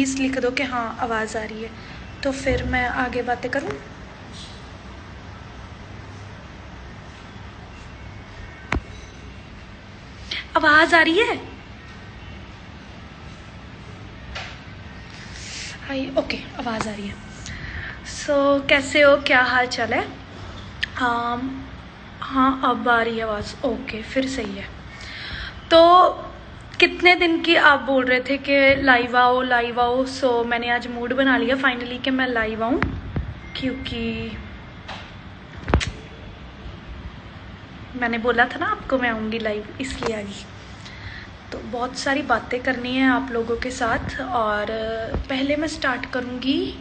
Please लिख दो कि हाँ आवाज़ आ रही है, तो फिर मैं आगे बातें करूँ। आवाज़ आ रही है? हाय, ओके, आवाज़ आ रही है। कैसे हो, क्या हाल चाल है? हाँ अब आ रही है आवाज़, ओके फिर सही है। तो कितने दिन की आप बोल रहे थे कि लाइव आओ लाइव आओ, मैंने आज मूड बना लिया फाइनली कि मैं लाइव आऊँ, क्योंकि मैंने बोला था ना आपको मैं आऊँगी लाइव, इसलिए आ गई। तो बहुत सारी बातें करनी है आप लोगों के साथ, और पहले मैं स्टार्ट करूँगी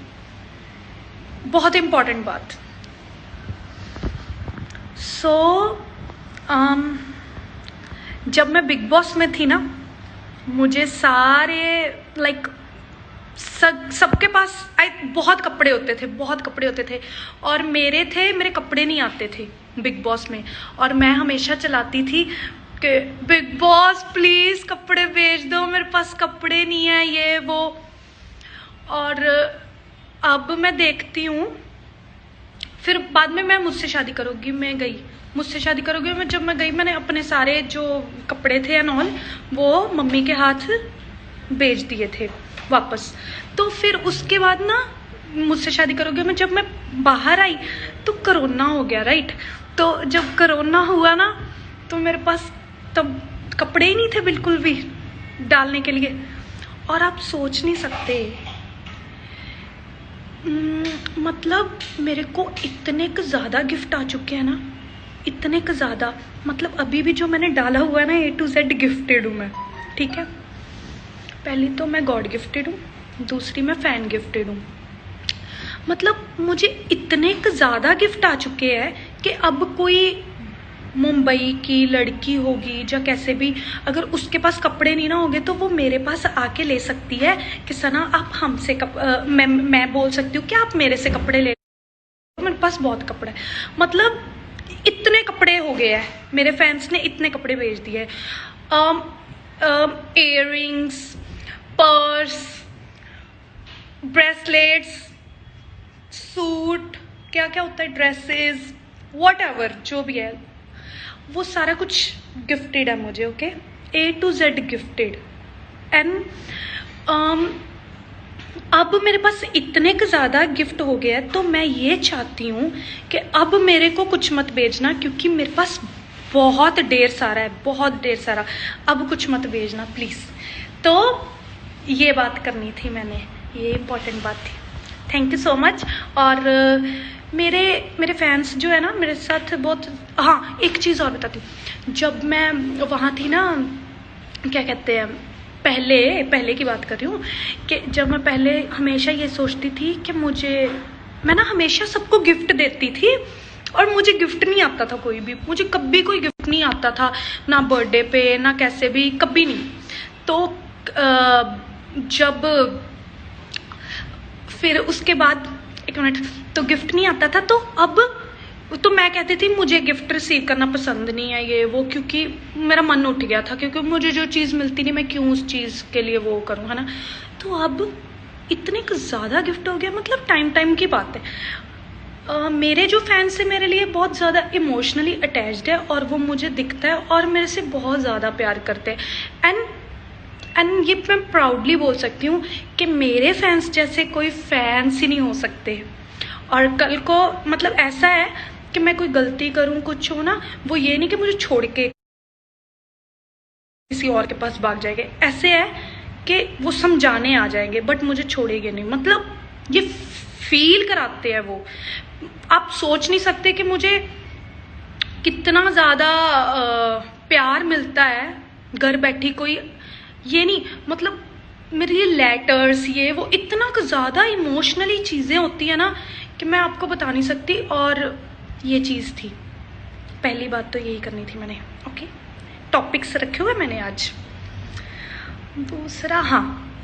बहुत इम्पॉर्टेंट बात। जब मैं बिग बॉस में थी ना, मुझे सारे सबके पास बहुत कपड़े होते थे और मेरे कपड़े नहीं आते थे बिग बॉस में, और मैं हमेशा चलाती थी कि बिग बॉस प्लीज़ कपड़े भेज दो, मेरे पास कपड़े नहीं है, ये वो। और अब मैं देखती हूँ, फिर बाद में मैं मुझसे शादी करोगी, मैं गई, मुझसे शादी करोगी, जब मैं गई मैंने अपने सारे जो कपड़े थे एंड ऑल वो मम्मी के हाथ भेज दिए थे वापस। तो फिर उसके बाद ना मुझसे शादी करोगे में जब मैं बाहर आई तो कोरोना हो गया, राइट। तो जब कोरोना हुआ ना तो मेरे पास तब कपड़े ही नहीं थे बिल्कुल भी डालने के लिए। और आप सोच नहीं सकते, मतलब मेरे को इतने क ज़्यादा गिफ्ट आ चुके हैं ना, इतने क ज़्यादा, मतलब अभी भी जो मैंने डाला हुआ है ना A to Z गिफ्टेड हूँ मैं, ठीक है। पहली तो मैं गॉड गिफ्टेड हूँ, दूसरी मैं फैन गिफ्टेड हूँ। मतलब मुझे इतने क ज़्यादा गिफ्ट आ चुके हैं कि अब कोई मुंबई की लड़की होगी या कैसे भी, अगर उसके पास कपड़े नहीं ना होंगे तो वो मेरे पास आके ले सकती है कि सना आप हमसे मैं बोल सकती हूँ कि आप मेरे से कपड़े ले, मेरे पास बहुत कपड़ा है। मतलब इतने कपड़े हो गए हैं, मेरे फैंस ने इतने कपड़े भेज दिए। इयररिंग्स, पर्स, ब्रेसलेट्स, सूट, क्या क्या होता है, ड्रेसेस, व्हाटएवर जो भी है वो सारा कुछ गिफ्टेड है मुझे, okay, A to Z gifted. And अब मेरे पास इतने के ज़्यादा गिफ्ट हो गया है, तो मैं ये चाहती हूँ कि अब मेरे को कुछ मत भेजना, क्योंकि मेरे पास बहुत ढेर सारा है, बहुत ढेर सारा, अब कुछ मत भेजना प्लीज़। तो ये बात करनी थी मैंने, ये इम्पोर्टेंट बात थी। Thank you so much. और मेरे फैंस जो है ना मेरे साथ बहुत, हाँ एक चीज़ और बताती हूँ, जब मैं वहाँ थी ना, क्या कहते हैं, पहले की बात कर रही हूँ, कि जब मैं पहले हमेशा ये सोचती थी कि मैं ना हमेशा सबको गिफ्ट देती थी और मुझे गिफ्ट नहीं आता था, कोई भी मुझे कभी कोई गिफ्ट नहीं आता था, ना बर्थडे पे ना कैसे भी, कभी नहीं। तो जब फिर उसके बाद एक मिनट, तो गिफ्ट नहीं आता था, तो अब तो मैं कहती थी मुझे गिफ्ट रिसीव करना पसंद नहीं है ये वो, क्योंकि मेरा मन उठ गया था, क्योंकि मुझे जो चीज़ मिलती नहीं मैं क्यों उस चीज़ के लिए वो करूँ, है ना। तो अब इतने ज़्यादा गिफ्ट हो गया, मतलब टाइम की बात है। मेरे जो फैंस है मेरे लिए बहुत ज़्यादा इमोशनली अटैच्ड है, और वो मुझे दिखता है और मेरे से बहुत ज़्यादा प्यार करते हैं। एंड ये मैं प्राउडली बोल सकती हूँ कि मेरे फैंस जैसे कोई फैंस ही नहीं हो सकते। और कल को मतलब ऐसा है कि मैं कोई गलती करूँ, कुछ हो ना, वो ये नहीं कि मुझे छोड़ के किसी और के पास भाग जाएंगे, ऐसे है कि वो समझाने आ जाएंगे बट मुझे छोड़ेंगे नहीं। मतलब ये फील कराते हैं वो, आप सोच नहीं सकते कि मुझे कितना ज़्यादा प्यार मिलता है घर बैठी। कोई ये नहीं, मतलब मेरे लिए लेटर्स, ये वो, इतना ज़्यादा इमोशनली चीज़ें होती है ना कि मैं आपको बता नहीं सकती। और ये चीज़ थी, पहली बात तो यही करनी थी मैंने, ओके। टॉपिक्स रखे हुए मैंने आज।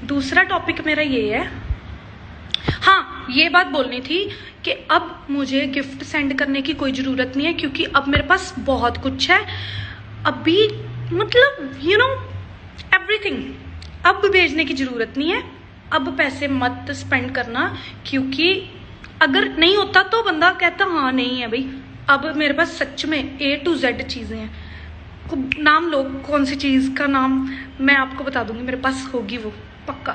दूसरा टॉपिक मेरा ये है, हाँ ये बात बोलनी थी कि अब मुझे गिफ्ट सेंड करने की कोई ज़रूरत नहीं है, क्योंकि अब मेरे पास बहुत कुछ है अभी, मतलब एवरीथिंग, अब भेजने की ज़रूरत नहीं है। अब पैसे मत स्पेंड करना, क्योंकि अगर नहीं होता तो बंदा कहता हाँ नहीं है भाई। अब मेरे पास सच में A to Z चीज़ें हैं। नाम लो, कौन सी चीज़ का नाम मैं आपको बता दूंगी, मेरे पास होगी वो पक्का।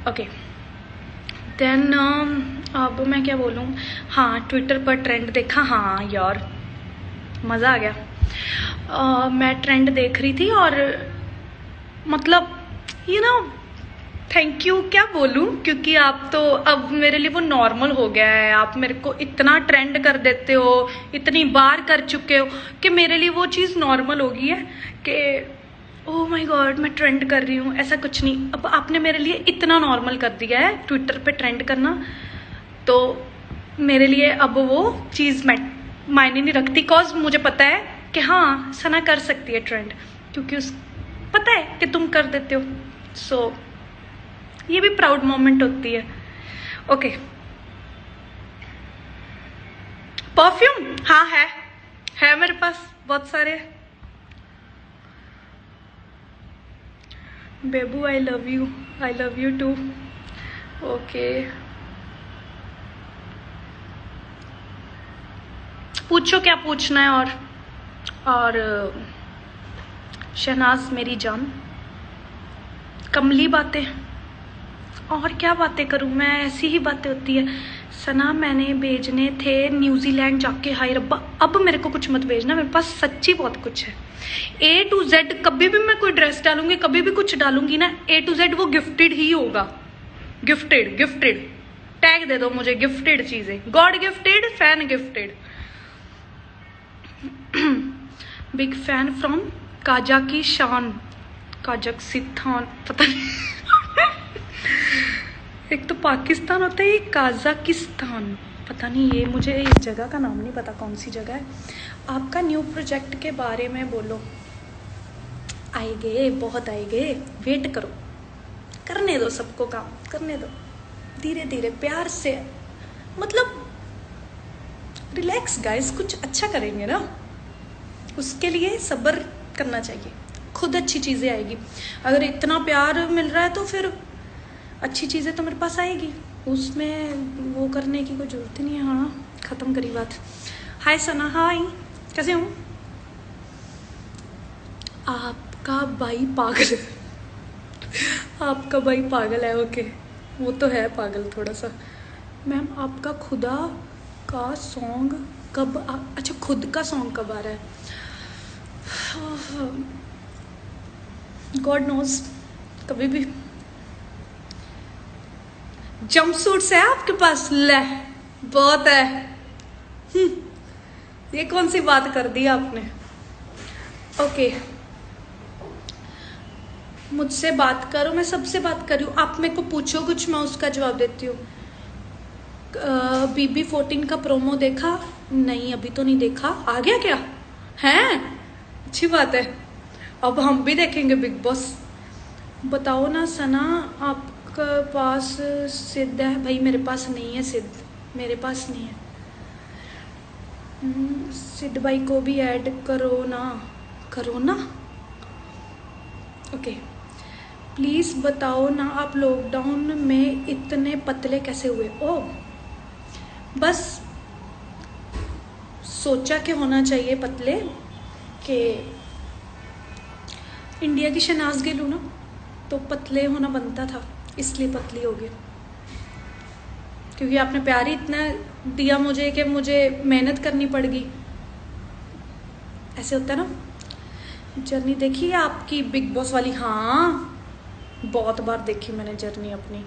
ओके देन अब मैं क्या बोलूँ। हाँ, ट्विटर पर ट्रेंड देखा। हाँ यार, मज़ा आ गया। मैं ट्रेंड देख रही थी और मतलब थैंक यू क्या बोलूँ, क्योंकि आप तो अब मेरे लिए वो नॉर्मल हो गया है। आप मेरे को इतना ट्रेंड कर देते हो, इतनी बार कर चुके हो कि मेरे लिए वो चीज़ नॉर्मल हो गई है कि ओह माय गॉड मैं ट्रेंड कर रही हूँ। ऐसा कुछ नहीं, अब आपने मेरे लिए इतना नॉर्मल कर दिया है ट्विटर पे ट्रेंड करना, तो मेरे लिए अब वो चीज़ मायने नहीं रखती। कॉज मुझे पता है कि हाँ सना कर सकती है ट्रेंड, क्योंकि पता है कि तुम कर देते हो। सो ये भी प्राउड मोमेंट होती है। ओके परफ्यूम, हाँ है मेरे पास बहुत सारे। बेबू I love you too. Okay पूछो क्या पूछना है। और शहनाज मेरी जान, कमली बातें, और क्या बातें करूं मैं, ऐसी ही बातें होती है। सना मैंने भेजने थे न्यूजीलैंड जाके, हाय रब्बा अब मेरे को कुछ मत भेजना, मेरे पास सच्ची बहुत कुछ है। A to Z कभी भी मैं कोई ड्रेस डालूंगी, कभी भी कुछ डालूंगी ना, A to Z वो गिफ्टेड ही होगा। गिफ्टेड टैग दे दो मुझे, गिफ्टेड चीजें, God gifted, fan gifted. Big fan from Kazakhstan, पता नहीं एक तो पाकिस्तान होता है, एक काजाकिस्तान, पता नहीं, ये मुझे इस जगह का नाम नहीं पता कौन सी जगह है। आपका न्यू प्रोजेक्ट के बारे में बोलो। आएंगे, बहुत आएंगे, वेट करो, करने दो, सबको काम करने दो, धीरे धीरे प्यार से, मतलब रिलैक्स गाइस, कुछ अच्छा करेंगे ना, उसके लिए सब्र करना चाहिए, खुद अच्छी चीज़ें आएगी। अगर इतना प्यार मिल रहा है तो फिर अच्छी चीज़ें तो मेरे पास आएगी, उसमें वो करने की कोई ज़रूरत ही नहीं है। हाँ ख़त्म करी बात। हाय सना, हाय कैसे हूँ। आपका भाई पागल आपका भाई पागल है। ओके वो तो है पागल थोड़ा सा। मैम आपका खुदा का सॉन्ग कब अच्छा खुद का सॉन्ग कब आ रहा है। गॉड नोज, कभी भी। जंप सूट्स है आपके पास, ले बहुत है। ये कौन सी बात कर दी आपने। ओके मुझसे बात करो, मैं सबसे बात कर रही हूँ, आप मेरे को पूछो कुछ, मैं उसका जवाब देती हूँ। BB14 का प्रोमो देखा? नहीं अभी तो नहीं देखा, आ गया क्या है? अच्छी बात है, अब हम भी देखेंगे बिग बॉस। बताओ ना सना, आपके पास सिद्ध है? भाई मेरे पास नहीं है सिद्ध, मेरे पास नहीं है। सिद्ध भाई को भी ऐड करो ना। ओके प्लीज़ बताओ ना, आप लॉकडाउन में इतने पतले कैसे हुए? ओ बस सोचा कि होना चाहिए पतले, कि इंडिया की शहनाज गिल हूँ ना, तो पतले होना बनता था, इसलिए पतली हो गई। क्योंकि आपने प्यार ही इतना दिया मुझे कि मुझे मेहनत करनी पड़ गई। ऐसे होता है ना। जर्नी देखी है आपकी बिग बॉस वाली? हाँ बहुत बार देखी मैंने जर्नी अपनी।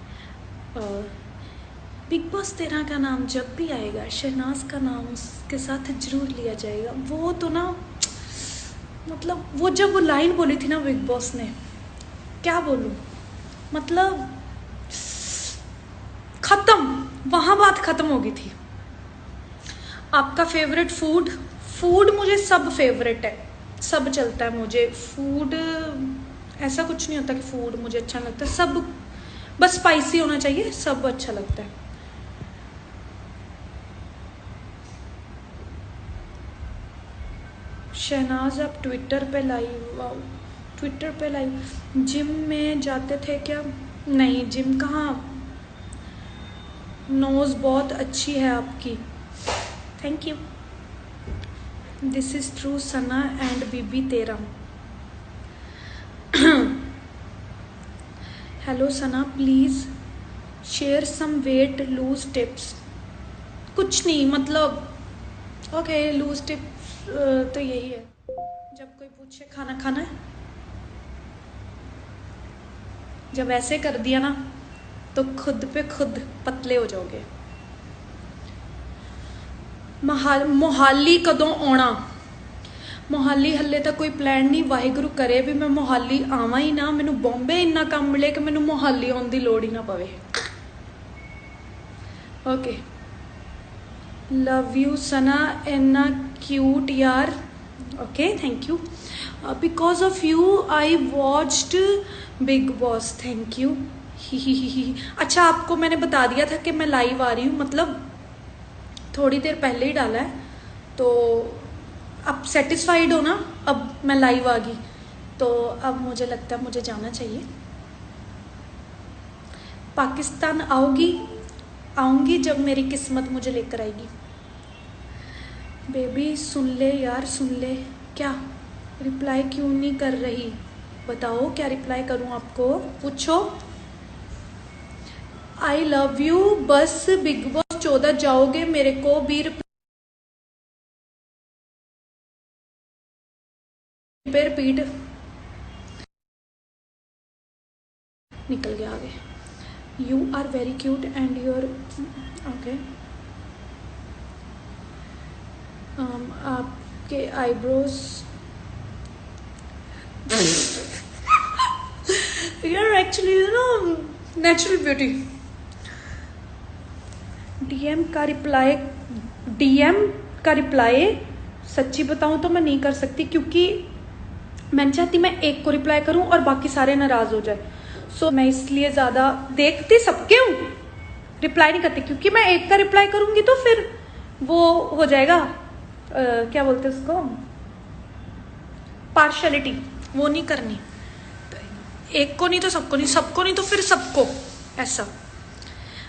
बिग बॉस 13 का नाम जब भी आएगा, शहनाज का नाम उसके साथ जरूर लिया जाएगा। वो तो ना, मतलब वो जब वो लाइन बोली थी ना बिग बॉस ने, क्या बोलूं, मतलब खत्म, वहां बात खत्म हो गई थी। आपका फेवरेट फूड मुझे सब फेवरेट है, सब चलता है मुझे। फूड ऐसा कुछ नहीं होता कि फूड मुझे अच्छा लगता है, सब बस स्पाइसी होना चाहिए, सब अच्छा लगता है। शहनाज आप ट्विटर पे लाइव जिम में जाते थे क्या? नहीं जिम कहाँ, नोज बहुत अच्छी है आपकी, thank you. This is true Sana and बीबी तेरा। Hello Sana, please share some weight lose tips. कुछ नहीं, मतलब ओके लूज टिप्स तो यही है, जब कोई पूछे खाना खाना है, जब ऐसे कर दिया ना तो खुद पे खुद पतले हो जाओगे। मोहाली कदों आना? मोहाली हल्ले तक कोई प्लान नहीं, वाहिगुरु करे भी मैं मोहाली आवा ही ना, मैनू बॉम्बे इन्ना काम मिले कि मैनू मोहाली आने की लोड़ ही ना पवे। ओके, लव यू सना, इन्ना क्यूट यार। Okay thank you, because of you I watched Bigg Boss, thank you. ही। अच्छा आपको मैंने बता दिया था कि मैं लाइव आ रही हूँ, मतलब थोड़ी देर पहले ही डाला है, तो अब सेटिस्फाइड हो ना, अब मैं लाइव आ गई तो अब मुझे लगता है मुझे जाना चाहिए। पाकिस्तान आऊंगी जब मेरी किस्मत मुझे लेकर आएगी। बेबी सुन ले यार, सुन ले। क्या रिप्लाई क्यों नहीं कर रही, बताओ क्या रिप्लाई करूं आपको, पूछो। आई लव यू, बस बिग बॉस 14 जाओगे मेरे को भी रिपीट, निकल गया आगे। You are very cute and your okay, आपके eyebrows your actually you know natural beauty. DM का रिप्लाई सच्ची बताऊं तो मैं नहीं कर सकती, क्योंकि मैं नहीं चाहती मैं एक को रिप्लाई करूं और बाकी सारे नाराज हो जाए। सो मैं इसलिए ज़्यादा देखती सबके हूँ, रिप्लाई नहीं करती, क्योंकि मैं एक का रिप्लाई करूंगी तो फिर वो हो जाएगा क्या बोलते हैं उसको, पार्शलिटी, वो नहीं करनी। एक को नहीं तो सबको नहीं, सबको नहीं तो फिर सबको, ऐसा।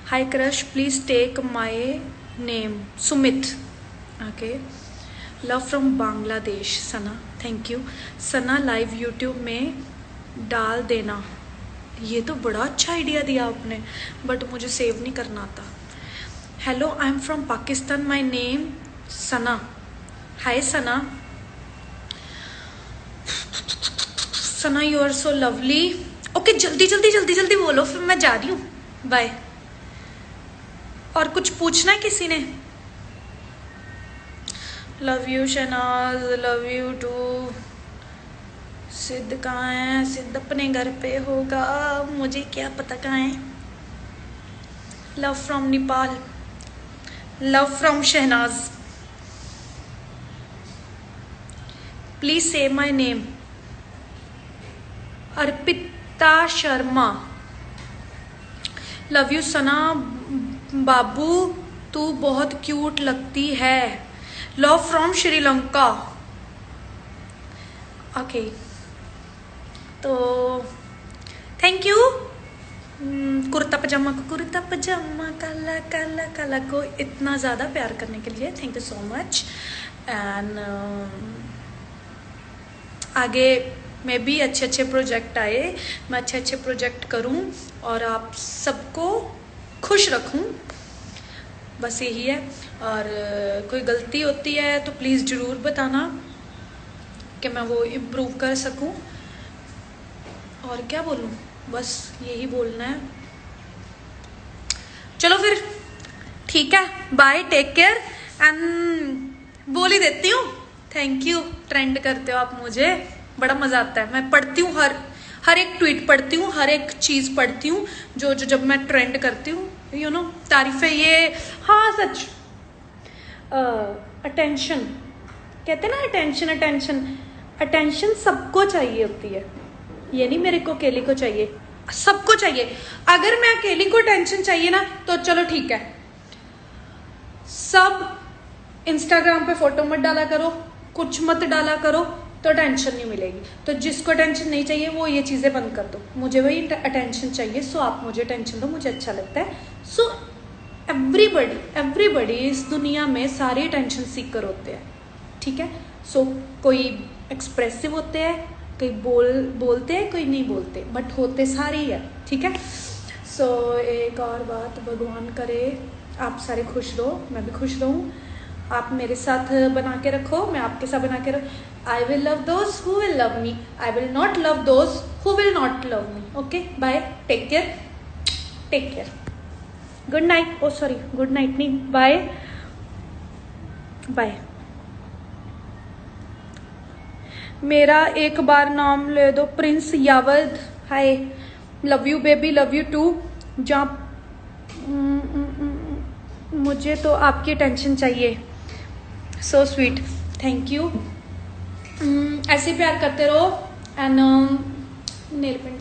Hi crush please take my name Sumit. Okay, love from Bangladesh Sana, thank you. Sana live YouTube में डाल देना, ये तो बड़ा अच्छा आइडिया दिया आपने, बट मुझे सेव नहीं करना आता। Hello I am from Pakistan, my name Sana. Hi Sana, Sana you are so lovely. Okay जल्दी जल्दी जल्दी जल्दी बोलो, फिर मैं जा रही हूँ, बाय। और कुछ पूछना है किसी ने? Love you Shehnaz, love you too. Sidh कहाँ है? सिद्ध अपने घर पे होगा, मुझे क्या पता कहाँ है। Love from Nepal, love from Shehnaaz. Please say my name. Arpita Sharma, love you Sana बाबू, तू बहुत क्यूट लगती है। Love from Sri Lanka. ओके तो थैंक यू। कुर्ता पजामा काला काला काला को इतना ज़्यादा प्यार करने के लिए thank you so much. And आगे में भी अच्छे अच्छे प्रोजेक्ट आए, मैं अच्छे अच्छे प्रोजेक्ट करूं और आप सबको खुश रखूं, बस यही है। और कोई गलती होती है तो प्लीज़ ज़रूर बताना कि मैं वो इम्प्रूव कर सकूं। और क्या बोलूं, बस यही बोलना है। चलो फिर ठीक है, बाय, टेक केयर एंड बोल ही देती हूँ थैंक यू। ट्रेंड करते हो आप मुझे, बड़ा मज़ा आता है। मैं पढ़ती हूँ, हर एक ट्वीट पढ़ती हूँ, हर एक चीज़ पढ़ती हूँ जो जब मैं ट्रेंड करती हूँ, यू नो तारीफ़ें। ये हाँ सच, अटेंशन कहते हैं ना, अटेंशन सबको चाहिए होती है, ये नहीं मेरे को अकेली को चाहिए, सबको चाहिए। अगर मैं अकेली को अटेंशन चाहिए ना तो चलो ठीक है, सब इंस्टाग्राम पे फोटो मत डाला करो, कुछ मत डाला करो, तो टेंशन नहीं मिलेगी। तो जिसको टेंशन नहीं चाहिए वो ये चीज़ें बंद कर दो, मुझे वही अटेंशन चाहिए, सो आप मुझे टेंशन दो, मुझे अच्छा लगता है। सो एवरीबडी इस दुनिया में सारे टेंशन सीकर होते हैं, ठीक है। सो कोई एक्सप्रेसिव होते हैं, कोई बोलते हैं, कोई नहीं बोलते, बट होते सारे ही है, ठीक है। सो एक और बात, भगवान करे आप सारे खुश रहो, मैं भी खुश रहूँ, आप मेरे साथ बना के रखो, मैं आपके साथ बना के रखो। I will love those who will love me, I will not love those who will not love me. Okay, bye, take care, take care, good night. Oh sorry, good night नहीं, बाय बाय। मेरा एक बार नाम ले दो, Prince Yadav. Hi, love you baby, love you too. जहाँ मुझे तो आपकी टेंशन चाहिए, सो स्वीट, थैंक यू। ऐसे प्यार करते रहो। And nail paint